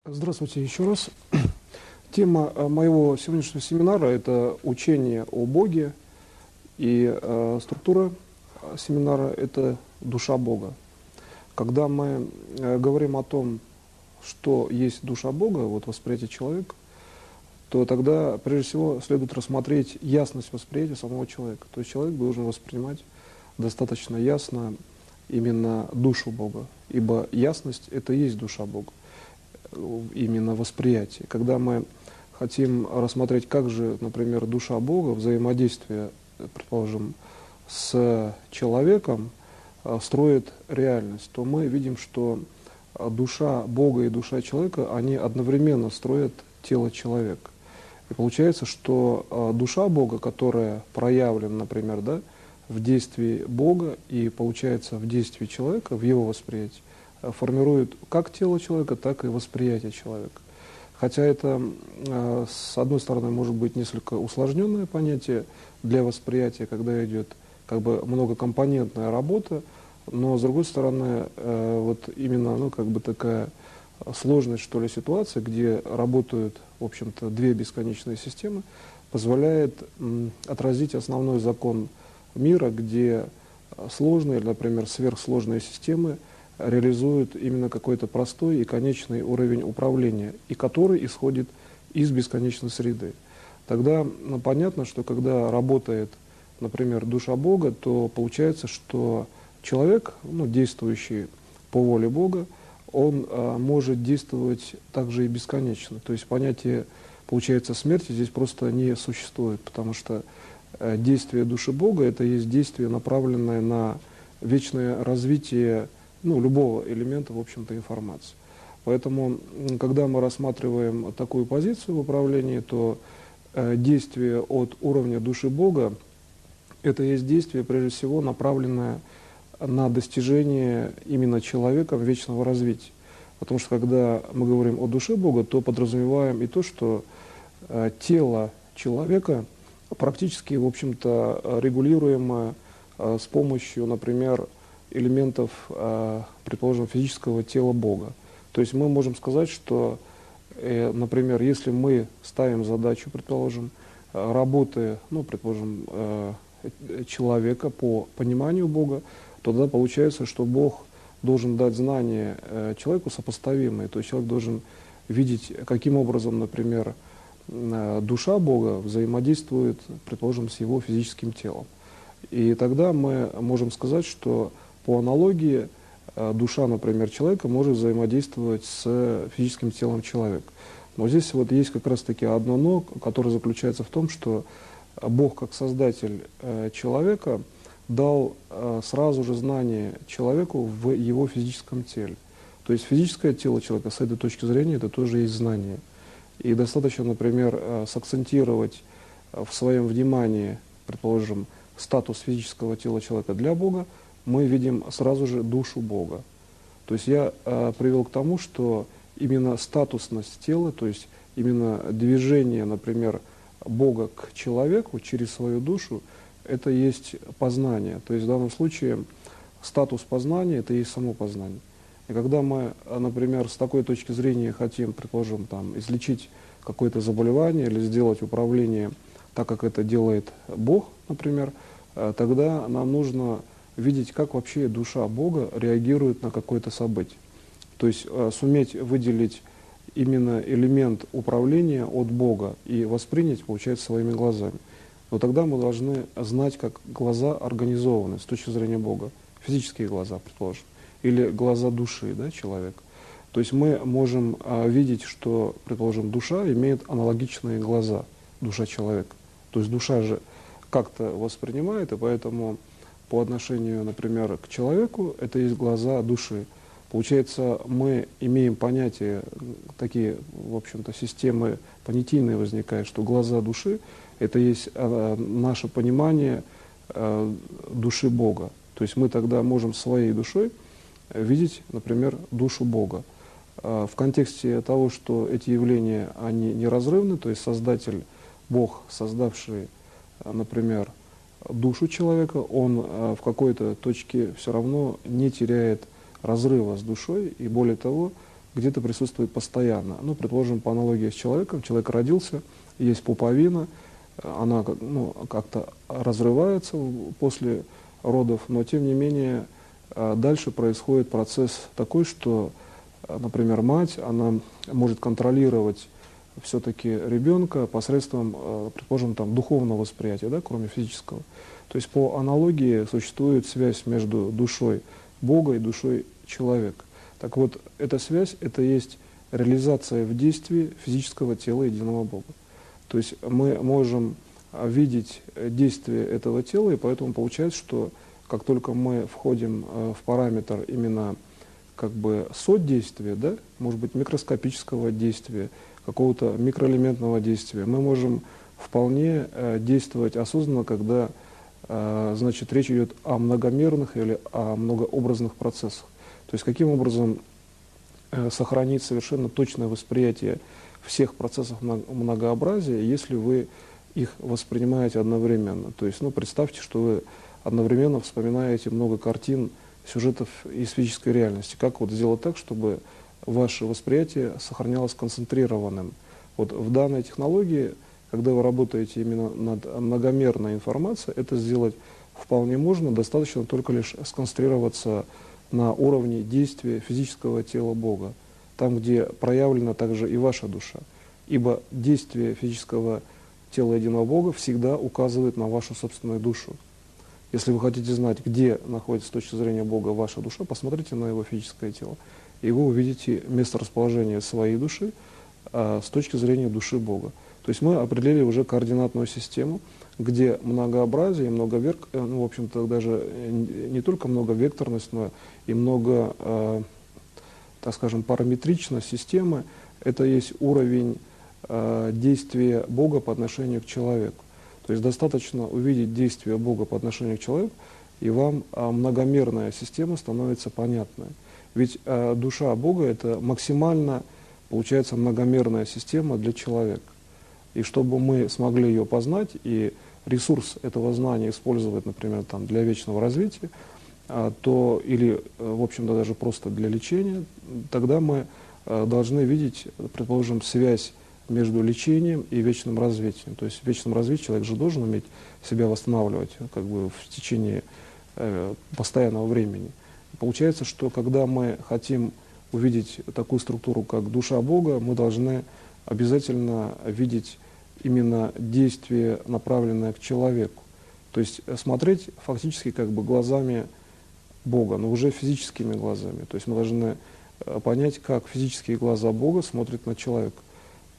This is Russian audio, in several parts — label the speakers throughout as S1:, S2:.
S1: Здравствуйте еще раз. Тема моего сегодняшнего семинара – это учение о Боге, и структура семинара – это душа Бога. Когда мы говорим о том, что есть душа Бога, вот восприятие человека, то тогда прежде всего следует рассмотреть ясность восприятия самого человека. То есть человек должен воспринимать достаточно ясно именно душу Бога, ибо ясность – это и есть душа Бога, именно восприятие. Когда мы хотим рассмотреть, как же, например, душа Бога, взаимодействие, предположим, с человеком строит реальность, то мы видим, что душа Бога и душа человека, они одновременно строят тело человека. И получается, что душа Бога, которая проявлена, например, да, в действии Бога и получается в действии человека, в его восприятии, формирует как тело человека, так и восприятие человека. Хотя это, с одной стороны, может быть несколько усложненное понятие для восприятия, когда идет как бы многокомпонентная работа, но с другой стороны, вот именно как бы такая сложность, что ли, ситуация, где работают, в общем-то, две бесконечные системы, позволяет отразить основной закон мира, где сложные, например, сверхсложные системы реализуют именно какой-то простой и конечный уровень управления, и который исходит из бесконечной среды. Тогда понятно, что когда работает, например, душа Бога, то получается, что человек, действующий по воле Бога, он может действовать также и бесконечно. То есть понятие, получается, смерти здесь просто не существует, потому что действие души Бога – это есть действие, направленное на вечное развитие любого элемента, в общем-то, информации. Поэтому, когда мы рассматриваем такую позицию в управлении, то действие от уровня души Бога – это есть действие, прежде всего, направленное на достижение именно человеком вечного развития. Потому что, когда мы говорим о душе Бога, то подразумеваем и то, что тело человека практически, в общем-то, регулируемо с помощью, например, элементов, предположим, физического тела Бога. То есть мы можем сказать, что, например, если мы ставим задачу, предположим, работы, предположим, человека по пониманию Бога, то тогда получается, что Бог должен дать знания человеку сопоставимые. То есть человек должен видеть, каким образом, например, душа Бога взаимодействует, предположим, с его физическим телом. И тогда мы можем сказать, что по аналогии душа, например, человека может взаимодействовать с физическим телом человека. Но здесь вот есть как раз-таки одно «но», которое заключается в том, что Бог, как создатель человека, дал сразу же знание человеку в его физическом теле. То есть физическое тело человека с этой точки зрения это тоже есть знание. И достаточно, например, сакцентировать в своем внимании, предположим, статус физического тела человека для Бога, мы видим сразу же душу Бога. То есть я привел к тому, что именно статусность тела, то есть именно движение, например, Бога к человеку через свою душу, это есть познание. То есть в данном случае статус познания – это и есть само познание. И когда мы, например, с такой точки зрения хотим, предположим, излечить какое-то заболевание или сделать управление так, как это делает Бог, например, тогда нам нужно видеть, как вообще душа Бога реагирует на какое-то событие. То есть суметь выделить именно элемент управления от Бога и воспринять, получается, своими глазами. Но тогда мы должны знать, как глаза организованы с точки зрения Бога. Физические глаза, предположим, или глаза души, человека. То есть мы можем видеть, что, предположим, душа имеет аналогичные глаза, душа человека. То есть душа же как-то воспринимает, и поэтому по отношению, например, к человеку, это есть глаза души. Получается, мы имеем понятие, такие, в общем-то, системы понятийные возникают, что глаза души – это есть наше понимание души Бога. То есть мы тогда можем своей душой видеть, например, душу Бога. В контексте того, что эти явления, они неразрывны, то есть Создатель, Бог, создавший, например, душу человека, он в какой-то точке все равно не теряет разрыва с душой, и более того, где-то присутствует постоянно. Ну, предположим, по аналогии с человеком, человек родился, есть пуповина, она как-то разрывается после родов, но тем не менее дальше происходит процесс такой, что, например, мать, она может контролировать все-таки ребенка посредством, предположим, там, духовного восприятия, да, кроме физического. То есть по аналогии существует связь между душой Бога и душой человека. Так вот, эта связь – это есть реализация в действии физического тела единого Бога. То есть мы можем видеть действие этого тела, и поэтому получается, что как только мы входим в параметр именно как бы содействия, да, может быть, микроскопического действия, какого-то микроэлементного действия, мы можем вполне действовать осознанно, когда значит, речь идет о многомерных или о многообразных процессах. То есть каким образом сохранить совершенно точное восприятие всех процессов многообразия, если вы их воспринимаете одновременно. То есть, представьте, что вы одновременно вспоминаете много картин, сюжетов из физической реальности. Как вот сделать так, чтобы ваше восприятие сохранялось концентрированным? Вот в данной технологии, когда вы работаете именно над многомерной информацией, это сделать вполне можно, достаточно только лишь сконцентрироваться на уровне действия физического тела Бога, там, где проявлена также и ваша душа. Ибо действие физического тела единого Бога всегда указывает на вашу собственную душу. Если вы хотите знать, где находится с точки зрения Бога ваша душа, посмотрите на его физическое тело, и вы увидите место расположения своей души с точки зрения души Бога. То есть мы определили уже координатную систему, где многообразие, в общем-то, даже не только многовекторность, но и так скажем, параметричность системы, это есть уровень действия Бога по отношению к человеку. То есть достаточно увидеть действие Бога по отношению к человеку, и вам многомерная система становится понятной. Ведь душа Бога – это максимально, получается, многомерная система для человека. И чтобы мы смогли ее познать и ресурс этого знания использовать, например, там, для вечного развития, или, в общем-то, даже просто для лечения, тогда мы должны видеть, предположим, связь между лечением и вечным развитием. То есть в вечном развитии человек же должен уметь себя восстанавливать как бы в течение постоянного времени. И получается, что когда мы хотим увидеть такую структуру, как душа Бога, мы должны обязательно видеть именно действие, направленное к человеку. То есть смотреть фактически как бы глазами Бога, но уже физическими глазами. То есть мы должны понять, как физические глаза Бога смотрят на человека.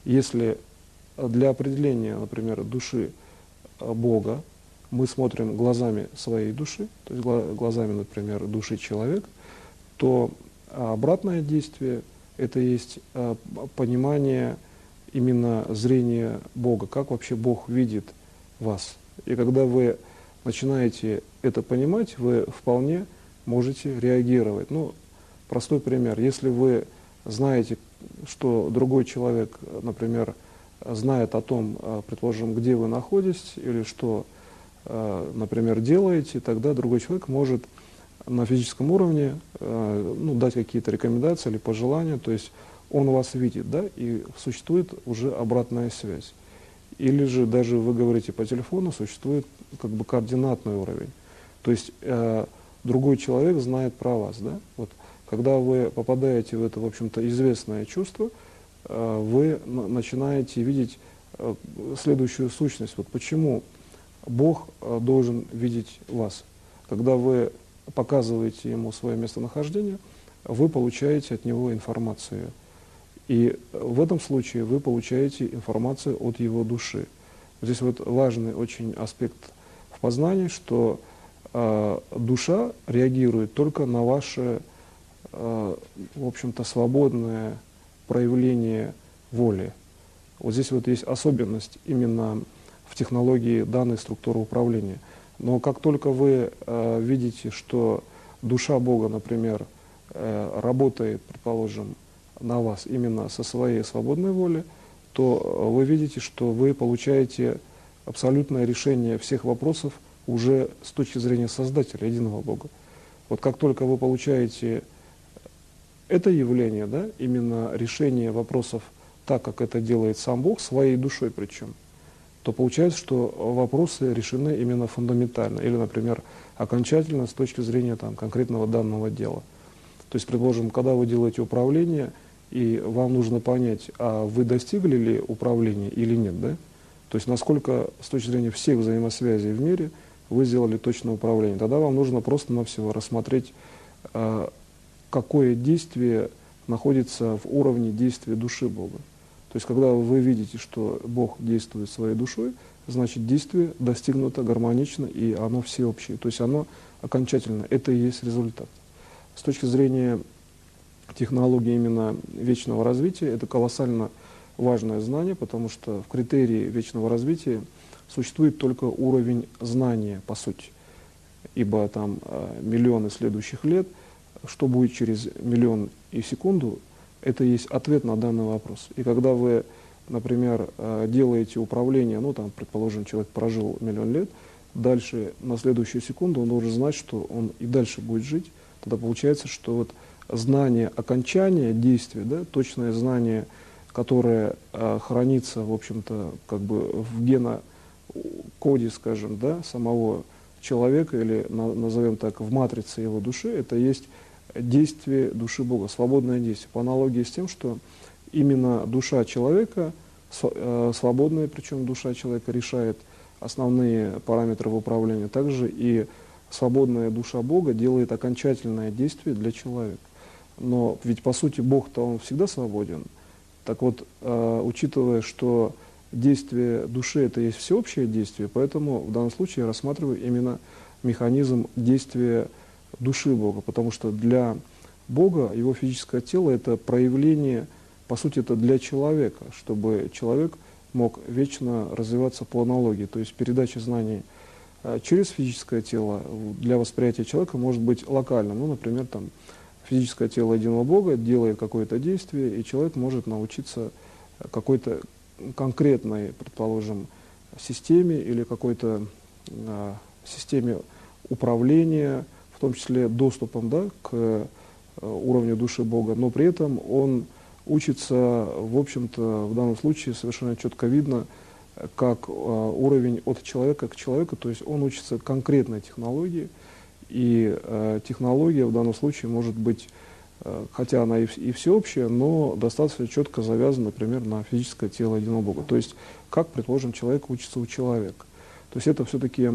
S1: Если для определения, например, души Бога мы смотрим глазами своей души, то есть глазами, например, души человека, то обратное действие – это есть понимание именно зрения Бога, как вообще Бог видит вас. И когда вы начинаете это понимать, вы вполне можете реагировать. Простой пример. Если вы знаете, что другой человек, например, знает о том, предположим, где вы находитесь или что, например, делаете, тогда другой человек может на физическом уровне дать какие-то рекомендации или пожелания, то есть он вас видит, да, и существует уже обратная связь. Или же даже вы говорите по телефону, существует как бы координатный уровень. То есть другой человек знает про вас, да. Вот, когда вы попадаете в это, в общем-то, известное чувство, вы начинаете видеть следующую сущность. Вот почему Бог должен видеть вас. Когда вы показываете ему свое местонахождение, вы получаете от него информацию. И в этом случае вы получаете информацию от его души. Здесь вот важный очень аспект в познании, что душа реагирует только на ваше, в общем-то, свободное проявление воли. Вот здесь вот есть особенность именно в технологии данной структуры управления. Но как только вы видите, что душа Бога, например, работает, предположим, на вас именно со своей свободной воли, то вы видите, что вы получаете абсолютное решение всех вопросов уже с точки зрения Создателя, единого Бога. Вот как только вы получаете это явление, да, именно решение вопросов так, как это делает сам Бог, своей душой причем, то получается, что вопросы решены именно фундаментально или, например, окончательно с точки зрения там, конкретного данного дела. То есть, предположим, когда вы делаете управление, и вам нужно понять, а вы достигли ли управления или нет, да? То есть, насколько с точки зрения всех взаимосвязей в мире вы сделали точное управление. Тогда вам нужно просто-навсего рассмотреть, какое действие находится в уровне действия души Бога. То есть, когда вы видите, что Бог действует своей душой, значит, действие достигнуто гармонично, и оно всеобщее. То есть, оно окончательно. Это и есть результат. С точки зрения технологии именно вечного развития, это колоссально важное знание, потому что в критерии вечного развития существует только уровень знания, по сути. Ибо там миллионы следующих лет, что будет через миллион и секунду, это есть ответ на данный вопрос. И когда вы, например, делаете управление, ну там, предположим, человек прожил миллион лет, дальше на следующую секунду он должен знать, что он и дальше будет жить, тогда получается, что вот знание окончания действия, да, точное знание, которое хранится, в общем-то, как бы в генокоде, скажем, да, самого человека, или назовем так, в матрице его души, это есть действие души Бога, свободное действие. По аналогии с тем, что именно душа человека, свободная, причем душа человека решает основные параметры в управлении, также и свободная душа Бога делает окончательное действие для человека. Но ведь по сути Бог-то он всегда свободен. Так вот, учитывая, что действие души это есть всеобщее действие, поэтому в данном случае я рассматриваю именно механизм действия души Бога, потому что для Бога его физическое тело это проявление, по сути это для человека, чтобы человек мог вечно развиваться по аналогии, то есть передача знаний через физическое тело для восприятия человека может быть локальным. Ну, например, там, физическое тело единого Бога делает какое-то действие, и человек может научиться какой-то конкретной, предположим, системе или какой-то системе управления, в том числе доступом, да, к уровню души Бога, но при этом он учится, в общем-то, в данном случае совершенно четко видно, как уровень от человека к человеку, то есть он учится конкретной технологии, и технология в данном случае может быть, хотя она и всеобщая, но достаточно четко завязана, например, на физическое тело единого Бога. То есть, как, предположим, человек учится у человека. То есть это все-таки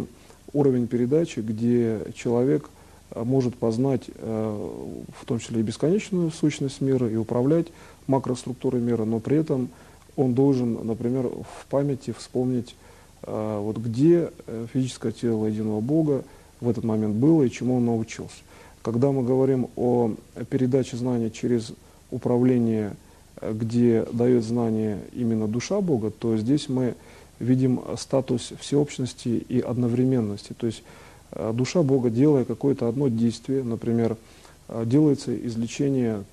S1: уровень передачи, где человек может познать, в том числе и бесконечную сущность мира, и управлять макроструктурой мира, но при этом он должен, например, в памяти вспомнить, вот где физическое тело единого Бога в этот момент было и чему он научился. Когда мы говорим о передаче знания через управление, где дает знание именно душа Бога, то здесь мы видим статус всеобщности и одновременности. То есть душа Бога, делая какое-то одно действие, например, делается излечение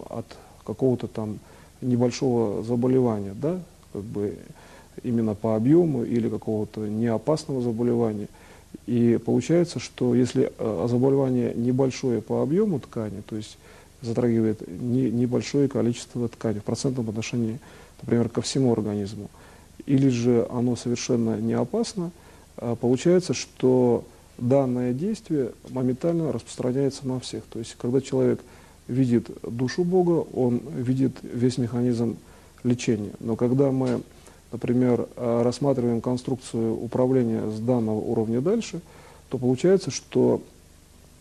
S1: от какого-то там небольшого заболевания, да, как бы именно по объему или какого-то неопасного заболевания. И получается, что если заболевание небольшое по объему ткани, то есть затрагивает небольшое количество ткани в процентном отношении, например, ко всему организму, или же оно совершенно не опасно, получается, что данное действие моментально распространяется на всех. То есть когда человек видит душу Бога, он видит весь механизм лечения. Но когда мы, например, рассматриваем конструкцию управления с данного уровня дальше, то получается, что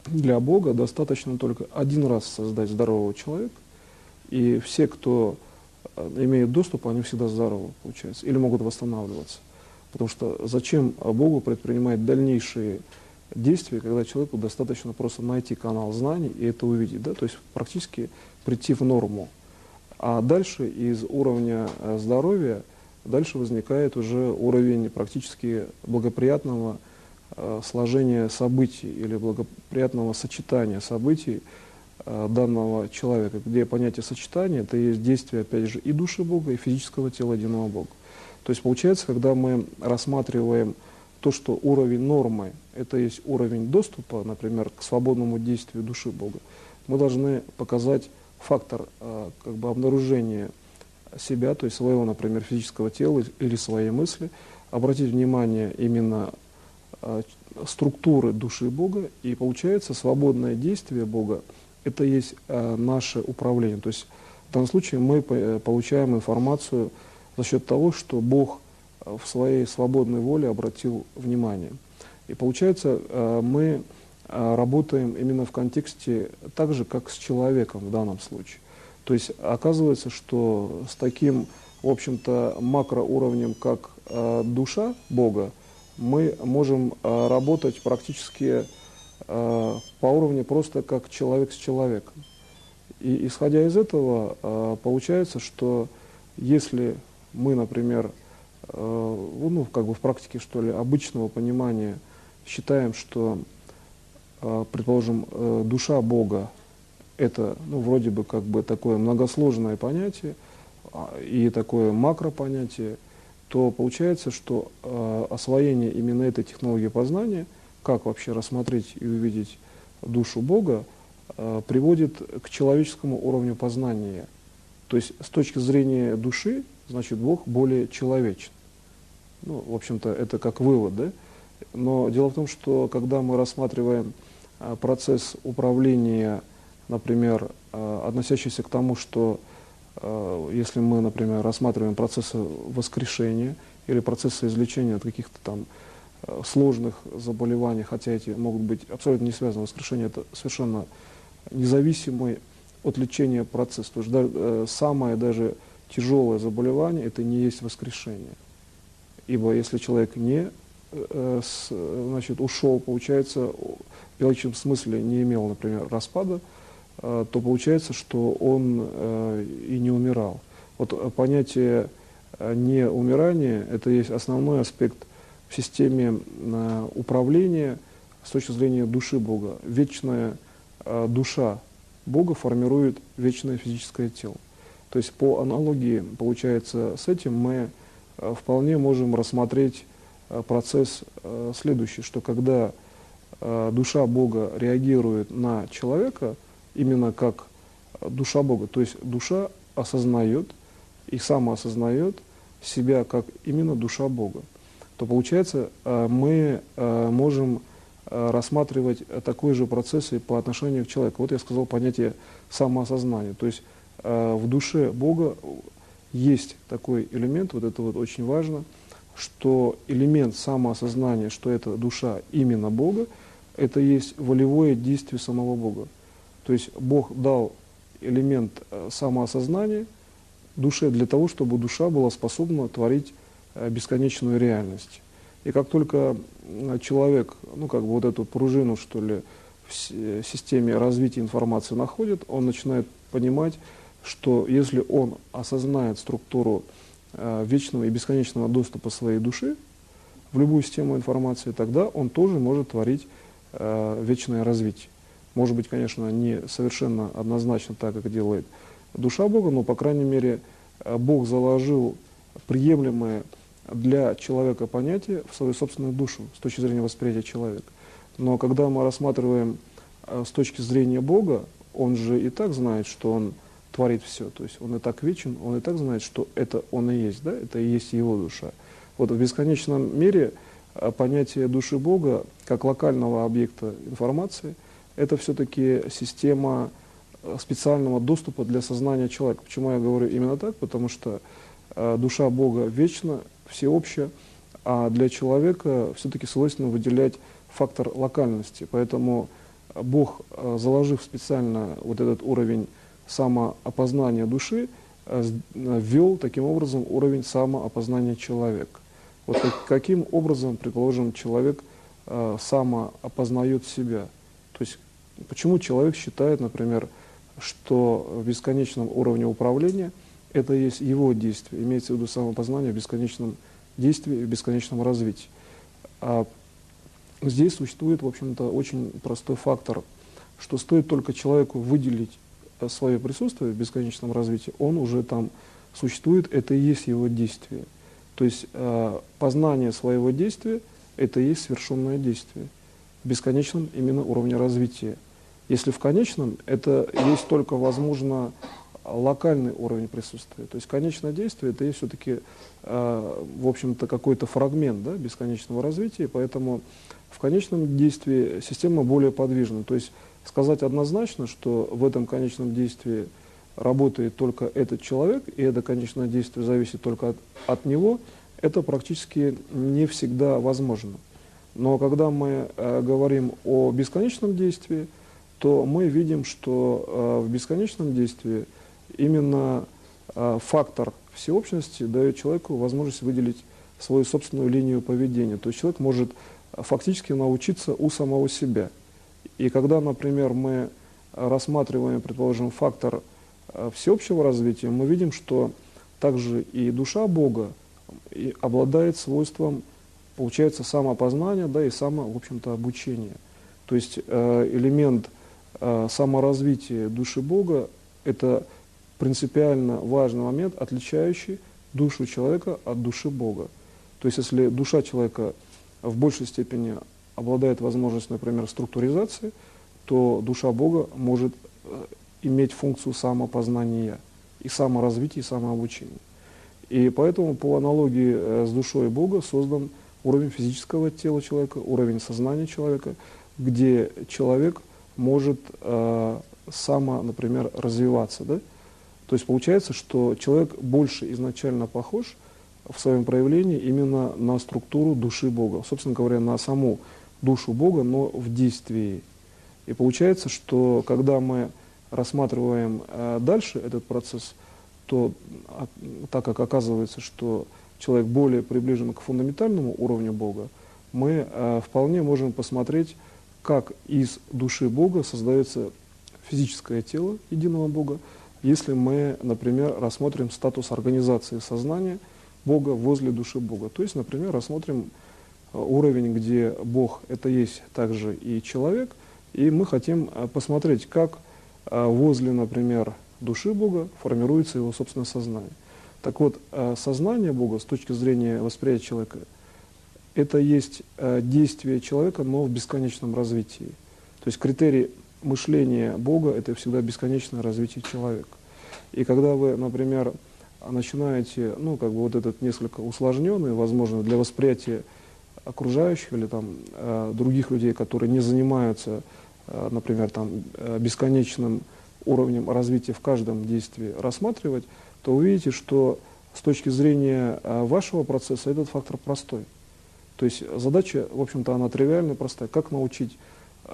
S1: для Бога достаточно только один раз создать здорового человека, и все, кто имеет доступ, они всегда здоровы, получается, или могут восстанавливаться. Потому что зачем Богу предпринимать дальнейшие действия, когда человеку достаточно просто найти канал знаний и это увидеть, да? То есть практически прийти в норму. А дальше из уровня здоровья дальше возникает уже уровень практически благоприятного сложения событий или благоприятного сочетания событий данного человека, где понятие сочетания это есть действие, опять же, и души Бога, и физического тела единого Бога. То есть получается, когда мы рассматриваем то, что уровень нормы это есть уровень доступа, например, к свободному действию души Бога, мы должны показать фактор как бы обнаружения себя, то есть своего, например, физического тела или своей мысли, обратить внимание именно структуры души Бога, и получается свободное действие Бога, это есть наше управление. То есть в данном случае мы получаем информацию за счет того, что Бог в своей свободной воле обратил внимание. И получается, мы работаем именно в контексте так же, как с человеком в данном случае. То есть оказывается, что с таким, в общем-то, макроуровнем, как душа Бога, мы можем работать практически по уровню просто как человек с человеком. И исходя из этого, получается, что если мы, например, ну, как бы в практике, что ли, обычного понимания считаем, что, предположим, душа Бога это, ну, вроде бы как бы такое многосложное понятие и такое макропонятие, то получается, что освоение именно этой технологии познания, как вообще рассмотреть и увидеть душу Бога, приводит к человеческому уровню познания. То есть с точки зрения души, значит, Бог более человечен. Ну, в общем-то, это как вывод, да? Но дело в том, что когда мы рассматриваем процесс управления, например, относящийся к тому, что если мы, например, рассматриваем процессы воскрешения или процессы излечения от каких-то там сложных заболеваний, хотя эти могут быть абсолютно не связаны, воскрешение это совершенно независимый от лечения процесс. То есть самое даже тяжелое заболевание это не есть воскрешение. Ибо если человек не значит, ушел, получается, в биологическом смысле не имел, например, распада, то получается, что он и не умирал. Вот понятие неумирания – это есть основной аспект в системе управления с точки зрения души Бога. Вечная душа Бога формирует вечное физическое тело. То есть по аналогии, получается, с этим мы вполне можем рассмотреть процесс следующий, что когда душа Бога реагирует на человека, именно как душа Бога, то есть душа осознает и самоосознает себя как именно душа Бога, то получается мы можем рассматривать такой же процесс и по отношению к человеку. Вот я сказал понятие самоосознания, то есть в душе Бога есть такой элемент, вот это вот очень важно, что элемент самоосознания, что это душа именно Бога, это есть волевое действие самого Бога. То есть Бог дал элемент самоосознания душе для того, чтобы душа была способна творить бесконечную реальность. И как только человек, ну как бы вот эту пружину, что ли, в системе развития информации находит, он начинает понимать, что если он осознает структуру вечного и бесконечного доступа своей души в любую систему информации, тогда он тоже может творить вечное развитие. Может быть, конечно, не совершенно однозначно так, как делает душа Бога, но, по крайней мере, Бог заложил приемлемое для человека понятие в свою собственную душу с точки зрения восприятия человека. Но когда мы рассматриваем с точки зрения Бога, он же и так знает, что он творит все. То есть он и так вечен, он и так знает, что это он и есть, да? Это и есть его душа. Вот в бесконечном мире понятие души Бога как локального объекта информации – это все-таки система специального доступа для сознания человека. Почему я говорю именно так? Потому что душа Бога вечна, всеобщая, а для человека все-таки свойственно выделять фактор локальности. Поэтому Бог, заложив специально вот этот уровень самоопознания души, ввел таким образом уровень самоопознания человека. Вот каким образом, предположим, человек самоопознает себя. То есть почему человек считает, например, что в бесконечном уровне управления это есть его действие, имеется в виду самопознание в бесконечном действии и в бесконечном развитии. А здесь существует, в общем-то, очень простой фактор, что стоит только человеку выделить свое присутствие в бесконечном развитии, он уже там существует, это и есть его действие. То есть познание своего действия – это и есть совершенное действие в бесконечном именно уровне развития. Если в конечном, это есть только, возможно, локальный уровень присутствия. То есть конечное действие — это есть все-таки, в общем-то, какой-то фрагмент, да, бесконечного развития, поэтому в конечном действии система более подвижна. То есть сказать однозначно, что в этом конечном действии работает только этот человек, и это конечное действие зависит только от него, это практически не всегда возможно. Но когда мы говорим о бесконечном действии, то мы видим, что в бесконечном действии именно фактор всеобщности дает человеку возможность выделить свою собственную линию поведения. То есть человек может фактически научиться у самого себя. И когда, например, мы рассматриваем, предположим, фактор всеобщего развития, мы видим, что также и душа Бога обладает свойством, получается, самопознания, да, и в общем-то, обучения. То есть элемент саморазвития души Бога — это принципиально важный момент, отличающий душу человека от души Бога. То есть если душа человека в большей степени обладает возможностью, например, структуризации, то душа Бога может иметь функцию самопознания и саморазвития, и самообучения. И поэтому по аналогии с душой Бога создан уровень физического тела человека, уровень сознания человека, где человек может например, развиваться. Да? То есть получается, что человек больше изначально похож в своем проявлении именно на структуру души Бога, собственно говоря, на саму душу Бога, но в действии. И получается, что когда мы рассматриваем дальше этот процесс, то так как оказывается, что человек более приближен к фундаментальному уровню Бога, мы вполне можем посмотреть, как из души Бога создается физическое тело единого Бога, если мы, например, рассмотрим статус организации сознания Бога возле души Бога. То есть, например, рассмотрим уровень, где Бог — это есть также и человек, и мы хотим посмотреть, как возле, например, души Бога формируется его собственное сознание. Так вот, сознание Бога с точки зрения восприятия человека — это есть действие человека, но в бесконечном развитии. То есть критерий мышления Бога — это всегда бесконечное развитие человека. И когда вы, например, начинаете, вот этот несколько усложненный, возможно, для восприятия окружающих или других людей, которые не занимаются, например, бесконечным уровнем развития в каждом действии рассматривать, то вы видите, что с точки зрения вашего процесса этот фактор простой. То есть задача, в общем-то, она тривиальная, простая. Как научить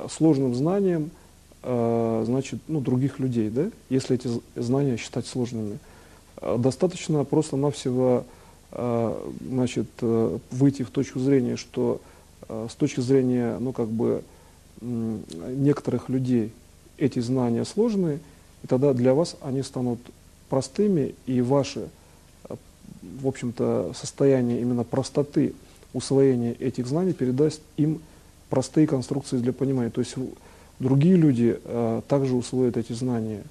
S1: сложным знаниям других людей, да? Если эти знания считать сложными. Достаточно просто-навсего выйти в точку зрения, что с точки зрения некоторых людей эти знания сложные, и тогда для вас они станут простыми, и ваше, в общем-то, состояние именно простоты усвоения этих знаний передаст им простые конструкции для понимания. То есть другие люди также усвоят эти знания.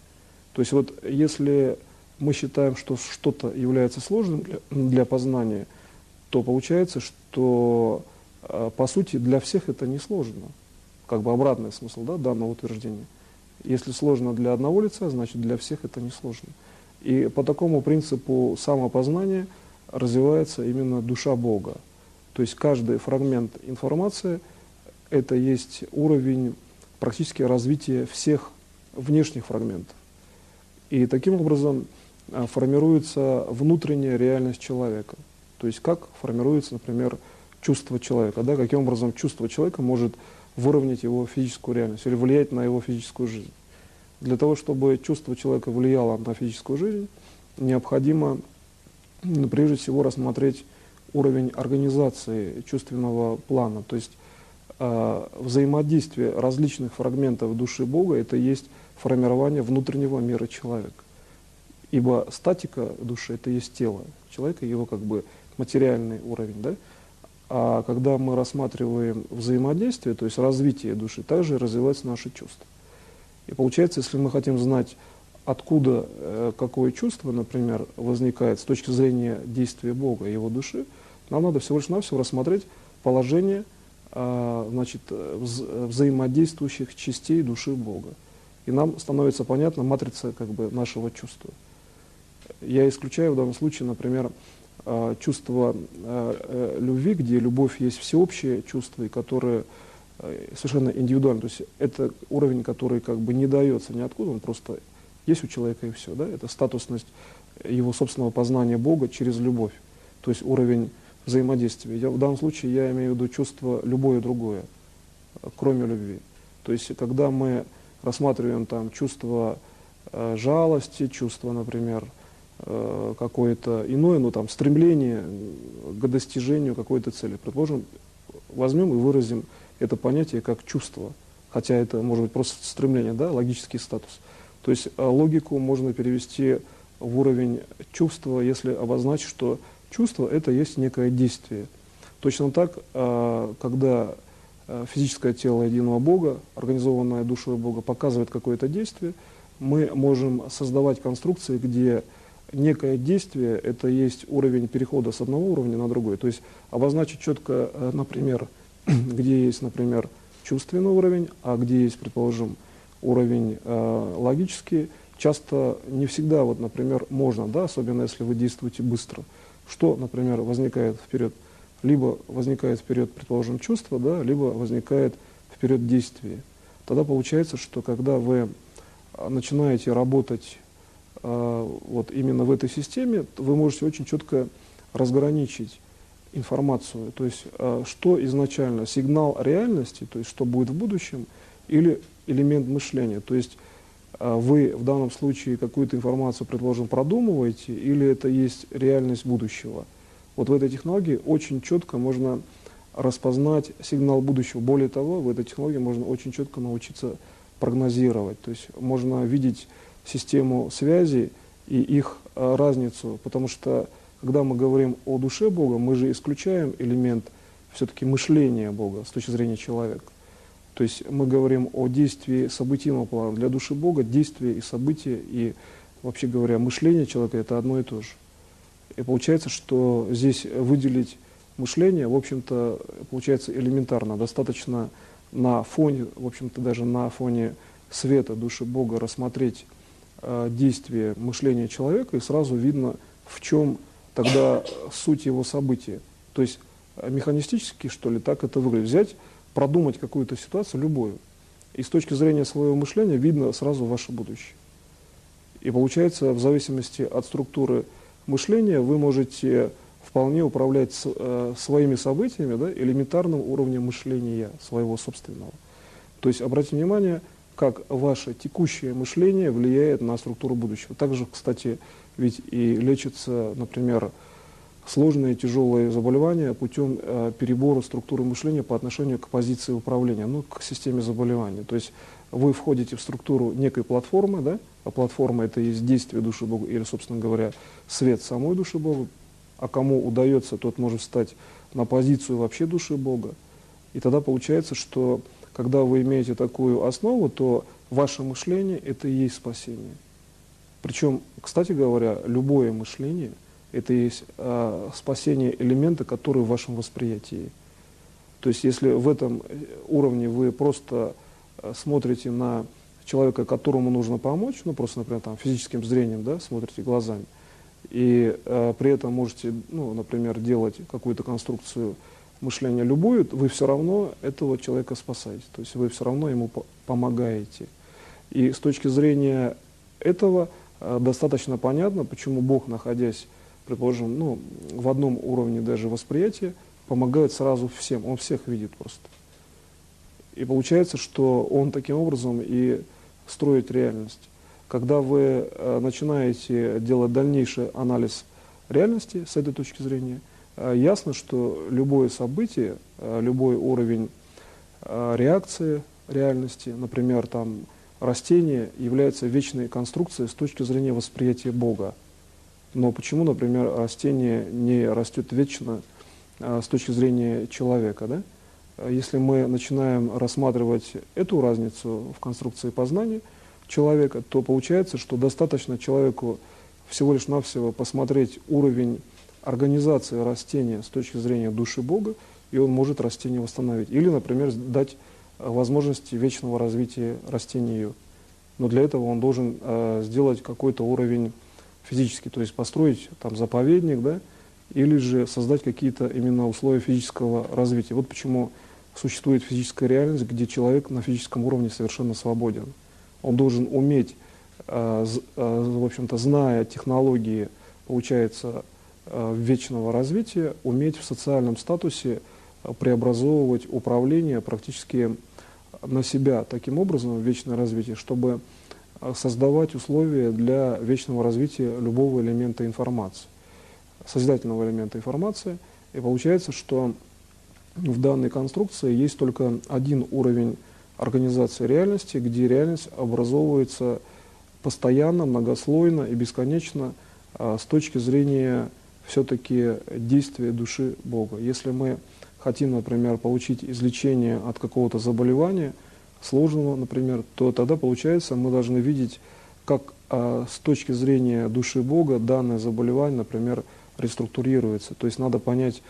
S1: То есть вот если мы считаем, что что-то является сложным для познания, то получается, что по сути для всех это не сложно. Как бы обратный смысл, да, данного утверждения. Если сложно для одного лица, значит для всех это не сложно. И по такому принципу самопознания развивается именно душа Бога. То есть каждый фрагмент информации — это есть уровень практически развития всех внешних фрагментов. И таким образом формируется внутренняя реальность человека. То есть как формируется, например, чувство человека, да, каким образом чувство человека может выровнять его физическую реальность или влиять на его физическую жизнь. Для того, чтобы чувство человека влияло на физическую жизнь, необходимо прежде всего рассмотреть уровень организации чувственного плана. То есть взаимодействие различных фрагментов души Бога — это есть формирование внутреннего мира человека. Ибо статика души — это есть тело человека, его материальный уровень. Да? А когда мы рассматриваем взаимодействие, то есть развитие души, также развивается наше чувство. И получается, если мы хотим знать, откуда какое чувство, например, возникает с точки зрения действия Бога и его души, нам надо всего лишь навсего рассмотреть положение значит, взаимодействующих частей души Бога. И нам становится понятна матрица как бы нашего чувства. Я исключаю в данном случае, например, чувство любви, где любовь есть всеобщее чувство, и которое совершенно индивидуально. То есть это уровень, который как бы не дается ниоткуда, он просто есть у человека и все. Да? Это статусность его собственного познания Бога через любовь. То есть уровень взаимодействия. В данном случае я имею в виду чувство любое другое, кроме любви. То есть когда мы рассматриваем там чувство жалости, чувство, например, какое-то иное, ну там стремление к достижению какой-то цели. Предположим, возьмем и выразим это понятие как чувство, хотя это может быть просто стремление, да, логический статус. То есть логику можно перевести в уровень чувства, если обозначить, что чувство — это есть некое действие. Точно так, когда физическое тело единого Бога, организованное душой Бога, показывает какое-то действие, мы можем создавать конструкции, где некое действие — это есть уровень перехода с одного уровня на другой. То есть обозначить четко, например, где есть, например, чувственный уровень, а где есть, предположим, уровень логический, часто не всегда, вот, например, можно, да, особенно если вы действуете быстро. Что, например, возникает вперед? Либо возникает вперед, предположим, чувство, да, либо возникает вперед действие. Тогда получается, что когда вы начинаете работать вот именно в этой системе, вы можете очень четко разграничить информацию, то есть что изначально сигнал реальности, то есть что будет в будущем, или элемент мышления, то есть вы в данном случае какую-то информацию, предположим, продумываете, или это есть реальность будущего. Вот в этой технологии очень четко можно распознать сигнал будущего. Более того, в этой технологии можно очень четко научиться прогнозировать, то есть можно видеть систему связей и их разницу, потому что когда мы говорим о душе Бога, мы же исключаем элемент все-таки мышления Бога с точки зрения человека. То есть мы говорим о действии событийного плана. Для души Бога действие и событие, и, вообще говоря, мышление человека — это одно и то же. И получается, что здесь выделить мышление, в общем-то, получается элементарно. Достаточно на фоне, в общем-то, даже на фоне света души Бога рассмотреть действие мышления человека, и сразу видно, в чем тогда суть его события. То есть механистически, что ли, так это выглядит. Взять, продумать какую-то ситуацию, любую, и с точки зрения своего мышления видно сразу ваше будущее. И получается, в зависимости от структуры мышления, вы можете вполне управлять своими событиями, да, элементарным уровнем мышления своего собственного. То есть обратите внимание, как ваше текущее мышление влияет на структуру будущего. Также, кстати, ведь и лечатся, например, сложные тяжелые заболевания путем перебора структуры мышления по отношению к позиции управления, ну, к системе заболевания. То есть вы входите в структуру некой платформы, да, а платформа — это есть действие души Бога, или, собственно говоря, свет самой души Бога, а кому удается, тот может встать на позицию вообще души Бога. И тогда получается, что когда вы имеете такую основу, то ваше мышление — это и есть спасение. Причем, кстати говоря, любое мышление — это и есть спасение элемента, который в вашем восприятии. То есть если в этом уровне вы просто смотрите на человека, которому нужно помочь, ну просто, например, там, физическим зрением, да, смотрите глазами, и при этом можете, ну, например, делать какую-то конструкцию мышления любую, вы все равно этого человека спасаете, то есть вы все равно ему помогаете. И с точки зрения этого достаточно понятно, почему Бог, находясь, предположим, ну, в одном уровне даже восприятия, помогает сразу всем, Он всех видит просто. И получается, что Он таким образом и строит реальность. Когда вы начинаете делать дальнейший анализ реальности с этой точки зрения, ясно, что любое событие, любой уровень реакции реальности, например, там, растение, является вечной конструкцией с точки зрения восприятия Бога. Но почему, например, растение не растет вечно с точки зрения человека? Да? Если мы начинаем рассматривать эту разницу в конструкции познания человека, то получается, что достаточно человеку всего лишь навсего посмотреть уровень организации растения с точки зрения души Бога, и он может растение восстановить. Или, например, дать возможности вечного развития растению. Но для этого он должен сделать какой-то уровень физический, то есть построить там заповедник, да, или же создать какие-то именно условия физического развития. Вот почему существует физическая реальность, где человек на физическом уровне совершенно свободен. Он должен уметь, в общем-то, зная технологии, получается, вечного развития, уметь в социальном статусе преобразовывать управление практически на себя таким образом, вечное развитие, чтобы создавать условия для вечного развития любого элемента информации, созидательного элемента информации. И получается, что в данной конструкции есть только один уровень организации реальности, где реальность образовывается постоянно, многослойно и бесконечно с точки зрения все-таки действия души Бога. Если мы хотим, например, получить излечение от какого-то заболевания, сложного, например, то тогда, получается, мы должны видеть, как с точки зрения души Бога данное заболевание, например, реструктурируется. То есть надо понять,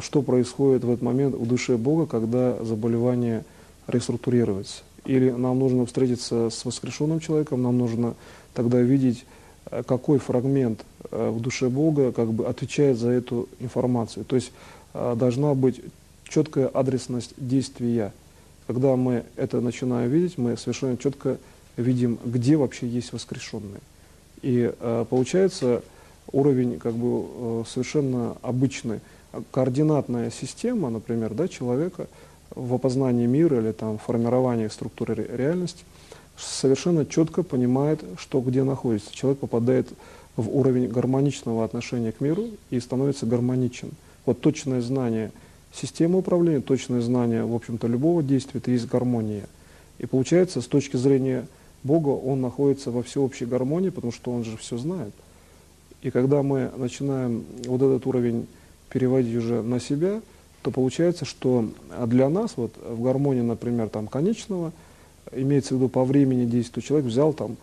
S1: что происходит в этот момент в душе Бога, когда заболевание реструктурируется. Или нам нужно встретиться с воскрешенным человеком, нам нужно тогда видеть, какой фрагмент в душе Бога как бы отвечает за эту информацию. То есть должна быть четкая адресность действия. Когда мы это начинаем видеть, мы совершенно четко видим, где вообще есть воскрешенные. И получается уровень как бы совершенно обычный. Координатная система, например, да, человека в опознании мира или там, формировании структуры реальности совершенно четко понимает, что где находится. Человек попадает в уровень гармоничного отношения к миру и становится гармоничен. Вот точное знание системы управления, точное знание, в общем-то, любого действия, это есть гармония. И получается, с точки зрения Бога, он находится во всеобщей гармонии, потому что он же все знает. И когда мы начинаем вот этот уровень переводить уже на себя, то получается, что для нас вот в гармонии, например, там конечного, имеется в виду по времени действия, человек взял там,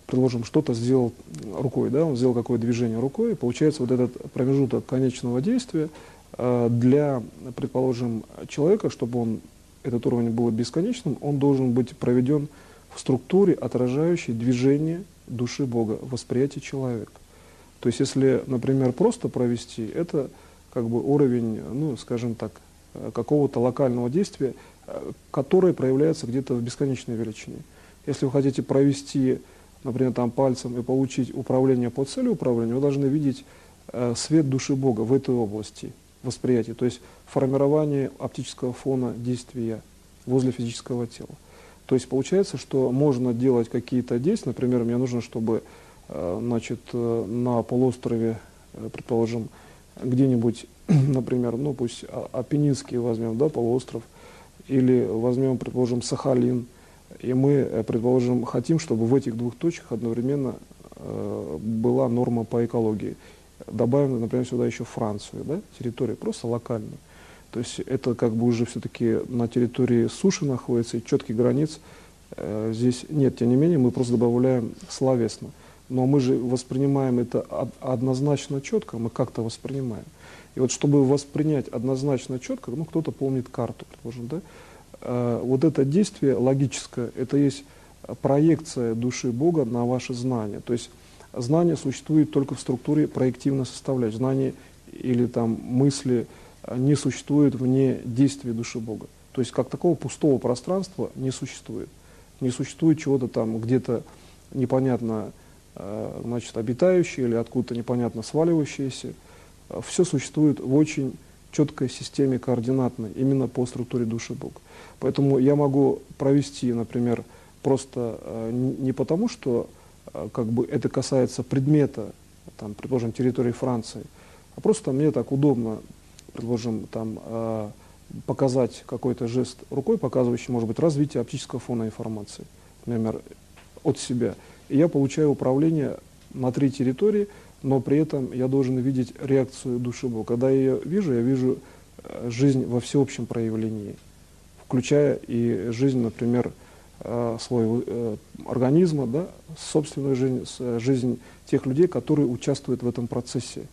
S1: предположим, что-то сделал рукой, да, он сделал какое-то движение рукой, и получается вот этот промежуток конечного действия для, предположим, человека, чтобы он, этот уровень был бесконечным, он должен быть проведен в структуре, отражающей движение души Бога, восприятие человека. То есть если, например, просто провести, это как бы уровень, ну, скажем так, какого-то локального действия, которое проявляется где-то в бесконечной величине. Если вы хотите провести, например, там пальцем и получить управление по цели управления, вы должны видеть свет души Бога в этой области восприятия, то есть формирование оптического фона действия возле физического тела. То есть получается, что можно делать какие-то действия, например, мне нужно, чтобы значит, на полуострове, предположим, где-нибудь, например, ну пусть Апеннинский возьмем, да, полуостров, или возьмем, предположим, Сахалин, и мы, предположим, хотим, чтобы в этих двух точках одновременно была норма по экологии. Добавим, например, сюда еще Францию, да, территорию просто локальную. То есть это как бы уже все-таки на территории суши находится, и четких границ здесь нет. Тем не менее, мы просто добавляем словесно. Но мы же воспринимаем это однозначно четко, мы как-то воспринимаем. И вот чтобы воспринять однозначно четко, ну кто-то помнит карту, предположим, да, вот это действие логическое, это есть проекция души Бога на ваше знание. То есть знание существует только в структуре проективной составляющей. Знание или там мысли не существует вне действия души Бога. То есть как такого пустого пространства не существует. Не существует чего-то там где-то непонятно, значит, обитающее или откуда-то непонятно сваливающееся. Все существует в очень четкой системе координатной, именно по структуре души Бога. Поэтому я могу провести, например, просто не потому, что как бы это касается предмета, там, предположим, территории Франции, а просто мне так удобно, предположим, там, показать какой-то жест рукой, показывающий, может быть, развитие оптического фона информации, например, от себя. И я получаю управление на 3 территории, но при этом я должен видеть реакцию души Бога. Когда я вижу жизнь во всеобщем проявлении, включая и жизнь, например, своего организма, да, собственную жизнь, жизнь тех людей, которые участвуют в этом процессе.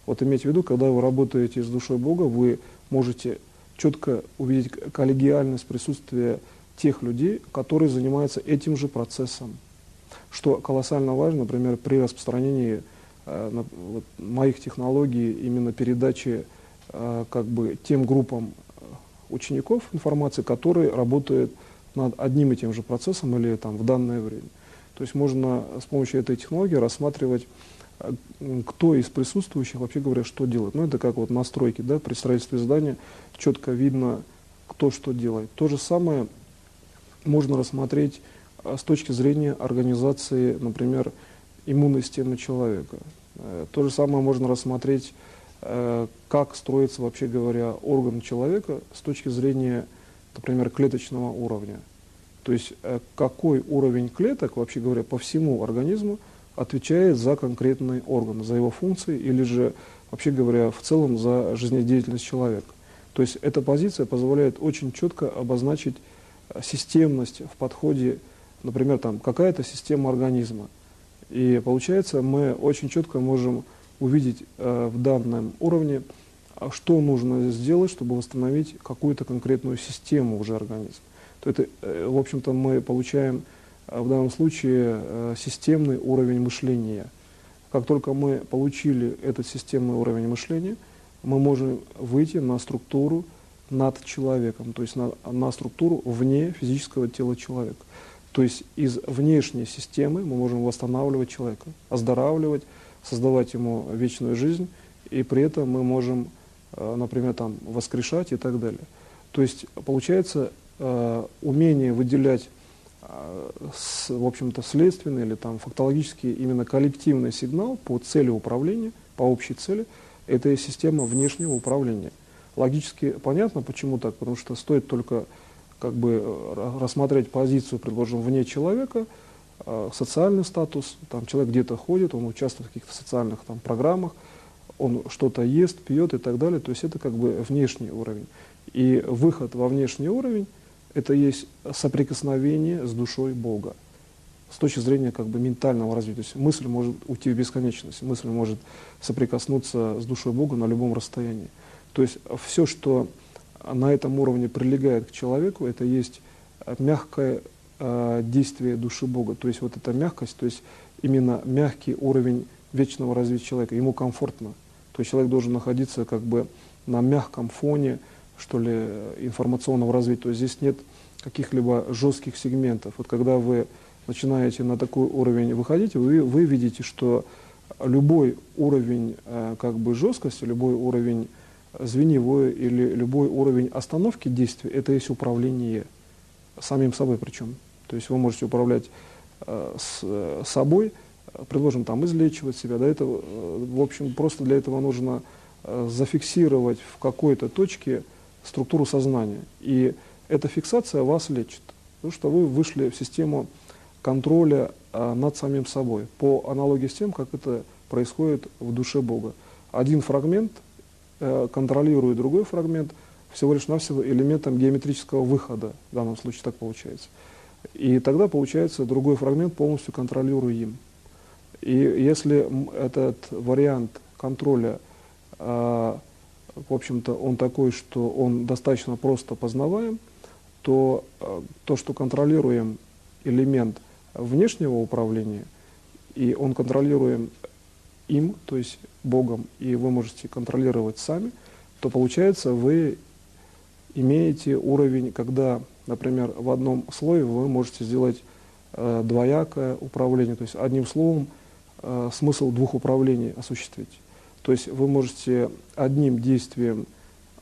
S1: Вот имейте в виду, когда вы работаете с душой Бога, вы можете четко увидеть коллегиальность присутствия тех людей, которые занимаются этим же процессом. Что колоссально важно, например, при распространении моих технологий, именно передачи как бы тем группам учеников информации, которые работают над одним и тем же процессом или там в данное время. То есть можно с помощью этой технологии рассматривать, кто из присутствующих, вообще говоря, что делает. Ну, это как вот настройки, да, при строительстве здания четко видно, кто что делает. То же самое можно рассмотреть с точки зрения организации, например, иммунной системы человека. То же самое можно рассмотреть, как строится, вообще говоря, орган человека с точки зрения, например, клеточного уровня. То есть какой уровень клеток, вообще говоря, по всему организму отвечает за конкретный орган, за его функции или же, вообще говоря, в целом за жизнедеятельность человека. То есть эта позиция позволяет очень четко обозначить системность в подходе, например, там какая-то система организма. И получается, мы очень четко можем увидеть в данном уровне, что нужно сделать, чтобы восстановить какую-то конкретную систему уже организма. То это, в общем-то, мы получаем в данном случае системный уровень мышления. Как только мы получили этот системный уровень мышления, мы можем выйти на структуру над человеком, то есть на структуру вне физического тела человека. То есть из внешней системы мы можем восстанавливать человека, оздоравливать, создавать ему вечную жизнь, и при этом мы можем, например, там, воскрешать и так далее. То есть получается умение выделять, в общем-то, следственный или там, фактологический именно коллективный сигнал по цели управления, по общей цели, это и система внешнего управления. Логически понятно, почему так, потому что стоит только как бы рассмотреть позицию, предложенную вне человека, социальный статус, там человек где-то ходит, он участвует в каких-то социальных там программах, он что-то ест, пьет и так далее, то есть это как бы внешний уровень. И выход во внешний уровень — это есть соприкосновение с душой Бога. С точки зрения как бы ментального развития. То есть мысль может уйти в бесконечность, мысль может соприкоснуться с душой Бога на любом расстоянии. То есть все, что на этом уровне прилегает к человеку, это есть мягкое действие души Бога. То есть вот эта мягкость, то есть именно мягкий уровень вечного развития человека, ему комфортно. То есть человек должен находиться как бы на мягком фоне, что ли, информационного развития. То есть здесь нет каких-либо жестких сегментов. Вот когда вы начинаете на такой уровень выходить, вы видите, что любой уровень как бы жесткости, любой уровень звеньевой или любой уровень остановки действия, это есть управление самим собой причем. То есть вы можете управлять с собой, предложим там излечивать себя. До этого, в общем, просто для этого нужно зафиксировать в какой-то точке структуру сознания. И эта фиксация вас лечит. Потому что вы вышли в систему контроля над самим собой. По аналогии с тем, как это происходит в душе Бога. Один фрагмент контролирует другой фрагмент всего лишь навсего элементом геометрического выхода. В данном случае так получается. И тогда получается другой фрагмент полностью контролируем. И если этот вариант контроля, в общем-то, он такой, что он достаточно просто познаваем, то то, что контролируем элемент внешнего управления, и он контролируем им, то есть Богом, и вы можете контролировать сами, то получается вы имеете уровень, когда, например, в одном слое вы можете сделать двоякое управление, то есть одним словом смысл двух управлений осуществить. То есть вы можете одним действием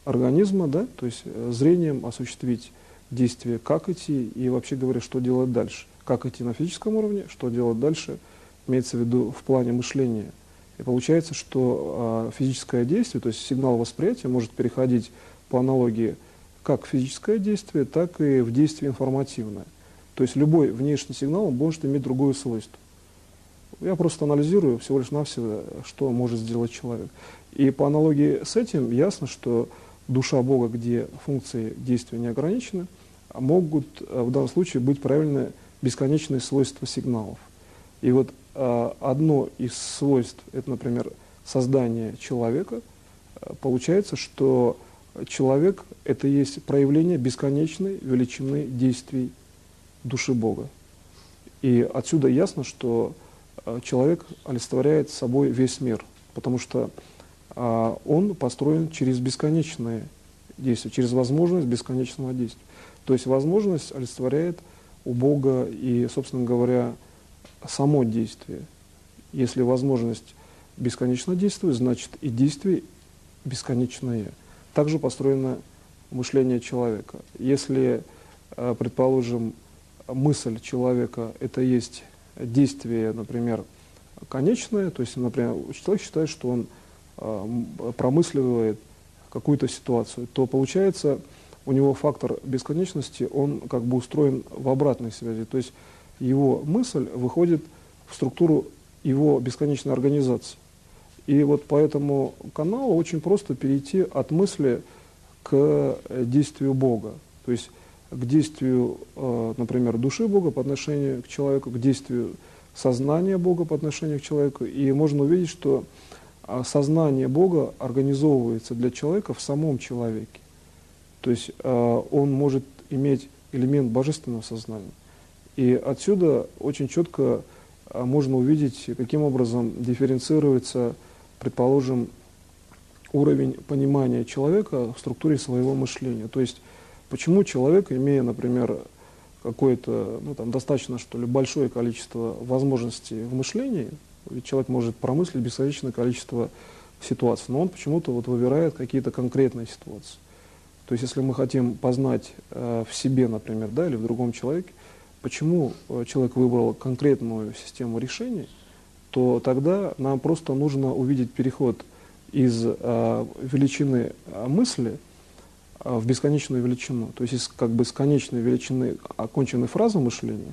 S1: организма, да, то есть зрением осуществить действие, как идти и вообще говоря, что делать дальше. Как идти на физическом уровне, что делать дальше, имеется в виду в плане мышления. И получается, что физическое действие, то есть сигнал восприятия может переходить по аналогии как в физическое действие, так и в действие информативное. То есть любой внешний сигнал может иметь другое свойство. Я просто анализирую всего лишь навсего, что может сделать человек. И по аналогии с этим ясно, что душа Бога, где функции действия не ограничены, могут в данном случае быть правильно бесконечные свойства сигналов. И вот одно из свойств, это, например, создание человека, получается, что человек – это есть проявление бесконечной величины действий души Бога. И отсюда ясно, что человек олицетворяет собой весь мир, потому что он построен через бесконечные действия, через возможность бесконечного действия. То есть возможность олицетворяет у Бога и, собственно говоря, само действие. Если возможность бесконечно действует, значит и действие бесконечное. Также построено мышление человека. Если, предположим, мысль человека – это есть действие, например, конечное, то есть, например, человек считает, что он промысливает какую-то ситуацию, то получается у него фактор бесконечности, он как бы устроен в обратной связи. То есть его мысль выходит в структуру его бесконечной организации. И вот по этому каналу очень просто перейти от мысли к действию Бога. То есть к действию, например, души Бога по отношению к человеку, к действию сознания Бога по отношению к человеку. И можно увидеть, что сознание Бога организовывается для человека в самом человеке. То есть он может иметь элемент божественного сознания. И отсюда очень четко можно увидеть, каким образом дифференцируется, предположим, уровень понимания человека в структуре своего мышления. То есть почему человек, имея, например, какое-то, достаточно, что ли, большое количество возможностей в мышлении, ведь человек может промыслить бесконечное количество ситуаций, но он почему-то выбирает какие-то конкретные ситуации. То есть если мы хотим познать в себе, например, или в другом человеке, почему человек выбрал конкретную систему решений, то тогда нам просто нужно увидеть переход из величины мысли в бесконечную величину. То есть из конечной величины оконченной фразы мышления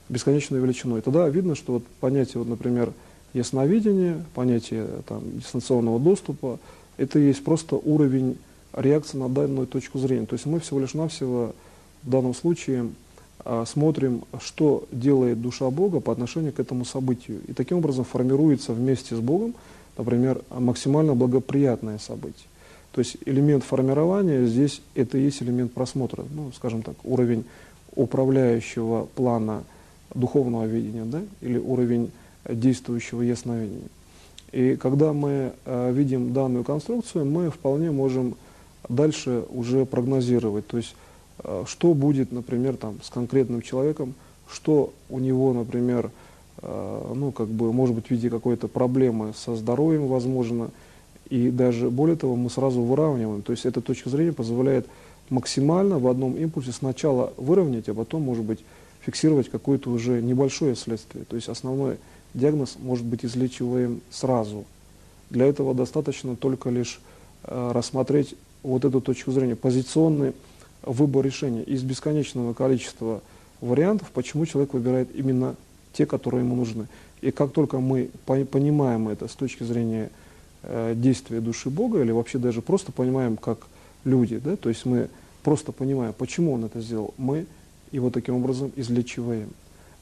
S1: в бесконечную величину. И тогда видно, что понятие, например, ясновидения, понятие дистанционного доступа, это есть просто уровень реакции на данную точку зрения. То есть мы всего лишь навсего в данном случае смотрим, что делает душа Бога по отношению к этому событию. И таким образом формируется вместе с Богом, например, максимально благоприятное событие. То есть элемент формирования здесь это и есть элемент просмотра, скажем так, уровень управляющего плана духовного видения, или уровень действующего ясновидения. И когда мы видим данную конструкцию, мы вполне можем дальше уже прогнозировать, то есть что будет, например, с конкретным человеком, что у него, например, может быть, в виде какой-то проблемы со здоровьем, возможно, и даже более того, мы сразу выравниваем. То есть эта точка зрения позволяет максимально в одном импульсе сначала выровнять, а потом, может быть, фиксировать какое-то уже небольшое следствие. То есть основной диагноз может быть излечиваем сразу. Для этого достаточно только лишь рассмотреть эту точку зрения, позиционный выбор решения из бесконечного количества вариантов, почему человек выбирает именно те, которые ему нужны. И как только мы понимаем это с точки зрения действия души Бога, или вообще даже просто понимаем как люди, то есть мы просто понимаем, почему он это сделал, мы его таким образом излечиваем.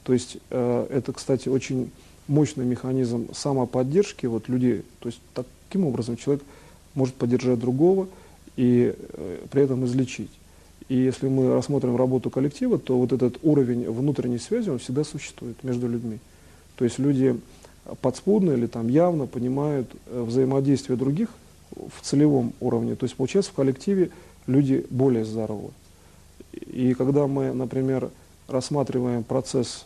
S1: То есть это, кстати, очень мощный механизм самоподдержки людей. То есть таким образом человек может поддержать другого и при этом излечить. И если мы рассмотрим работу коллектива, то этот уровень внутренней связи, он всегда существует между людьми. То есть люди подспудно или явно понимают взаимодействие других в целевом уровне. То есть получается в коллективе люди более здоровы. И когда мы, например, рассматриваем процесс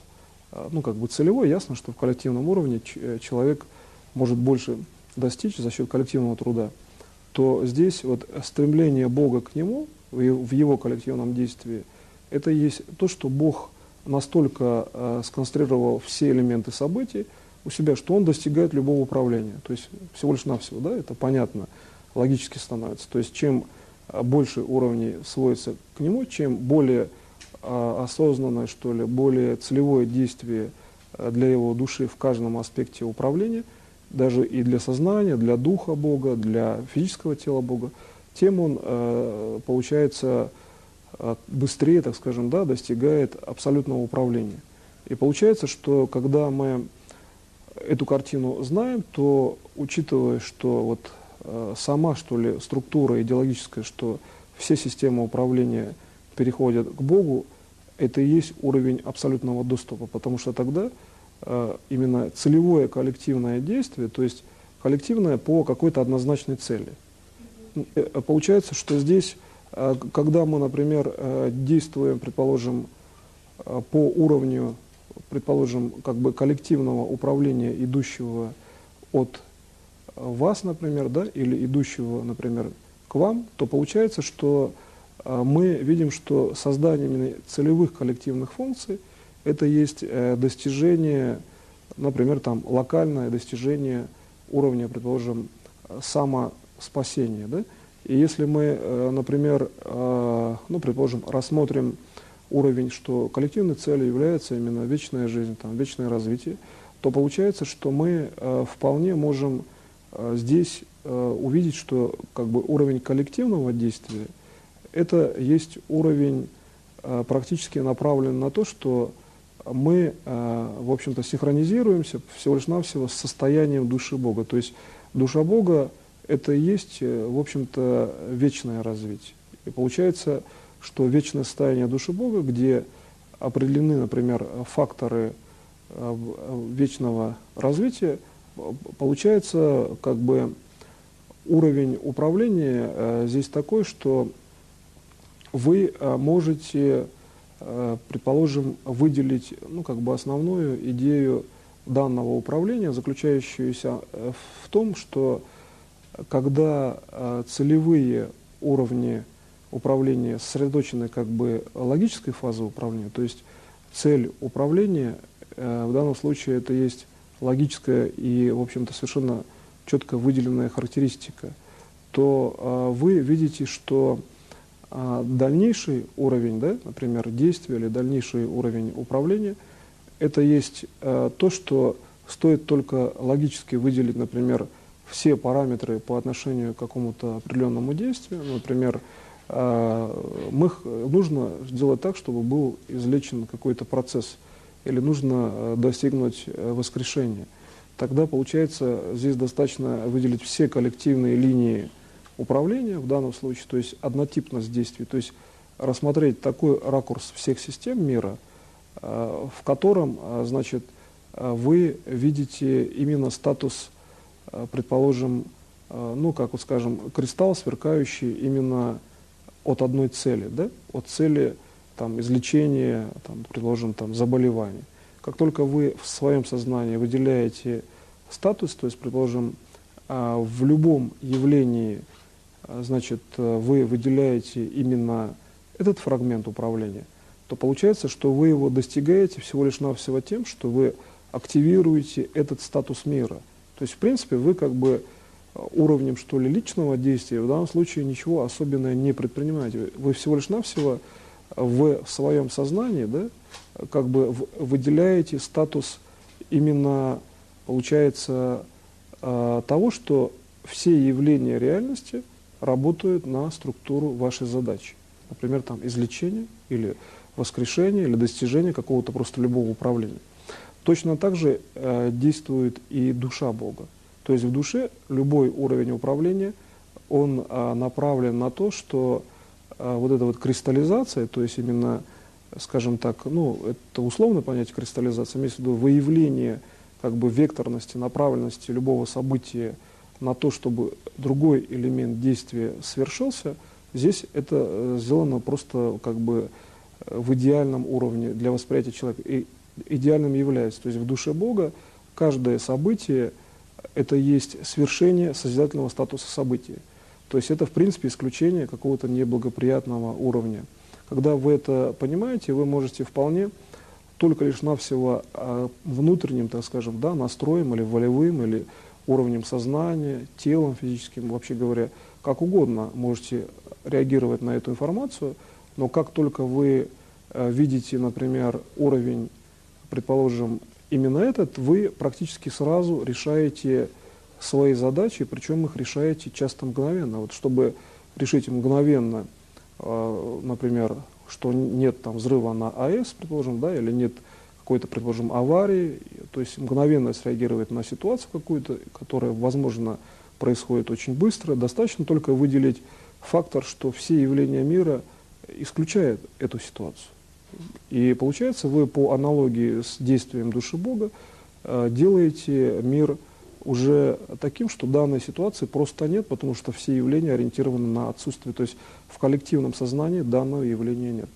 S1: целевой, ясно, что в коллективном уровне человек может больше достичь за счет коллективного труда, то здесь стремление Бога к нему в его коллективном действии, это и есть то, что Бог настолько сконцентрировал все элементы событий у себя, что он достигает любого управления. То есть всего лишь навсего, это понятно, логически становится. То есть чем больше уровней сводится к нему, чем более осознанное, что ли, более целевое действие для его души в каждом аспекте управления, даже и для сознания, для духа Бога, для физического тела Бога, тем он, получается, быстрее, так скажем, достигает абсолютного управления. И получается, что когда мы эту картину знаем, то, учитывая, что сама, что ли, структура идеологическая, что все системы управления переходят к Богу, это и есть уровень абсолютного доступа, потому что тогда именно целевое коллективное действие, то есть коллективное по какой-то однозначной цели. Получается, что здесь, когда мы, например, действуем, предположим, по уровню, предположим, как бы коллективного управления, идущего от вас, например, да, или идущего, например, к вам, то получается, что мы видим, что создание именно целевых коллективных функций – это есть достижение, например, там, локальное достижение уровня, предположим, самоспасения. Да? И если мы, например, ну, предположим, рассмотрим уровень, что коллективной целью является именно вечная жизнь, там, вечное развитие, то получается, что мы вполне можем здесь увидеть, что как бы уровень коллективного действия – это есть уровень практически направлен на то, что мы, в общем-то, синхронизируемся всего лишь навсего с состоянием души Бога. То есть душа Бога – это и есть, в общем-то, вечное развитие. И получается, что вечное состояние души Бога, где определены, например, факторы вечного развития, получается, как бы уровень управления здесь такой, что вы можете, предположим, выделить, ну, как бы основную идею данного управления, заключающуюся в том, что когда целевые уровни управления сосредоточены как бы логической фазы управления, то есть цель управления в данном случае это есть логическая и, в общем-то, совершенно четко выделенная характеристика, то вы видите, что дальнейший уровень, да, например, действия или дальнейший уровень управления, это есть то, что стоит только логически выделить, например, все параметры по отношению к какому-то определенному действию. Например, нужно сделать так, чтобы был излечен какой-то процесс, или нужно достигнуть воскрешения. Тогда, получается, здесь достаточно выделить все коллективные линии управления в данном случае, то есть однотипность действий, то есть рассмотреть такой ракурс всех систем мира, в котором, значит, вы видите именно статус, предположим, ну, как вот скажем, кристалл, сверкающий именно от одной цели, да, от цели там, излечения, там, предположим, там, заболеваний. Как только вы в своем сознании выделяете статус, то есть, предположим, в любом явлении, значит, вы выделяете именно этот фрагмент управления, то получается, что вы его достигаете всего лишь навсего тем, что вы активируете этот статус мира. То есть, в принципе, вы как бы уровнем, что ли, личного действия в данном случае ничего особенного не предпринимаете. Вы всего лишь навсего в своем сознании, да, как бы выделяете статус именно, получается, того, что все явления реальности работают на структуру вашей задачи. Например, там излечение или воскрешение, или достижение какого-то просто любого управления. Точно так же действует и душа Бога. То есть в душе любой уровень управления, он направлен на то, что вот эта вот кристаллизация, то есть именно, скажем так, ну, это условно понятие кристаллизации, имеется в виду выявление как бы векторности, направленности любого события на то, чтобы другой элемент действия свершился, здесь это сделано просто как бы в идеальном уровне для восприятия человека. И идеальным является. То есть в душе Бога каждое событие – это есть свершение созидательного статуса события. То есть это, в принципе, исключение какого-то неблагоприятного уровня. Когда вы это понимаете, вы можете вполне только лишь навсего внутренним, так скажем, да, настроем или волевым, или уровнем сознания, телом физическим, вообще говоря, как угодно можете реагировать на эту информацию, но как только вы видите, например, уровень, предположим, именно этот, вы практически сразу решаете свои задачи, причем их решаете часто мгновенно. Вот чтобы решить мгновенно, например, что нет там взрыва на АЭС, предположим, да, или нет какой-то, предположим, аварии, то есть мгновенно среагировать на ситуацию какую-то, которая, возможно, происходит очень быстро. Достаточно только выделить фактор, что все явления мира исключают эту ситуацию. И получается, вы по аналогии с действием души Бога делаете мир уже таким, что данной ситуации просто нет, потому что все явления ориентированы на отсутствие. То есть в коллективном сознании данного явления нет.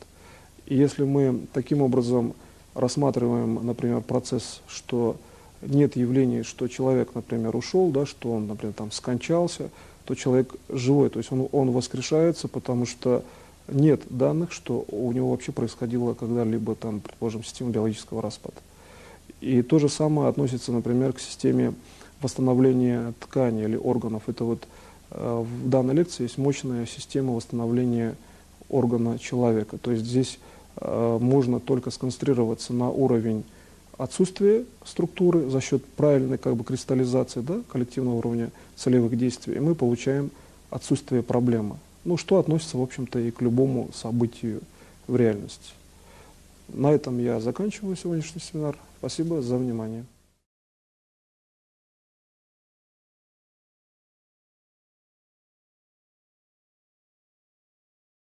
S1: И если мы таким образом рассматриваем, например, процесс, что нет явлений, что человек, например, ушел, да, что он, например, там скончался, то человек живой, то есть он воскрешается, потому что нет данных, что у него вообще происходило когда-либо, там, предположим, система биологического распада. И то же самое относится, например, к системе восстановления тканей или органов. Это вот в данной лекции есть мощная система восстановления органа человека. То есть здесь можно только сконцентрироваться на уровень отсутствия структуры за счет правильной кристаллизации, да, коллективного уровня целевых действий, и мы получаем отсутствие проблемы. Ну, что относится, в общем-то, и к любому событию в реальности. На этом я заканчиваю сегодняшний семинар. Спасибо за внимание.